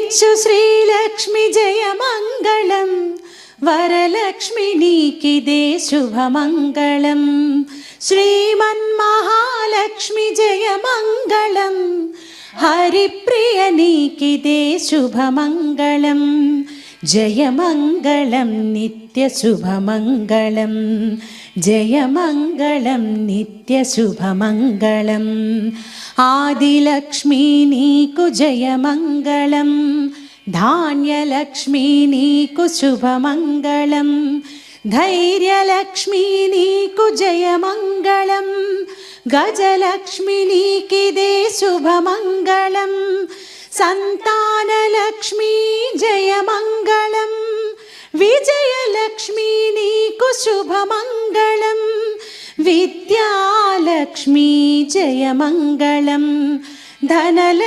ఇచ్చు శ్రీలక్ష్మి జయమంగళం, వరలక్ష్మి నీకిదే శుభమంగళం. శ్రీమన్మహాలక్ష్మి జయమంగళం, హరిప్రియ నీకిదే శుభమంగళం. జయమంగళం నిత్యశుభమంగళం, జయమంగళం నిత్యశుభమంగళం. ఆదిలక్ష్మీ నీకు జయమంగళం, ధాన్యలక్ష్మీ నీకు శుభమంగళం. ధైర్యలక్ష్మీ నీకు జయమంగళం, గజలక్ష్మి నీకిదే శుభమంగళం. సంతానలక్ష్మీ జయమంగళం, విజయలక్ష్మి నీకు శుభమంగళం. విద్యాలక్ష్మీ జయమంగళం, ధనలక్ష్మి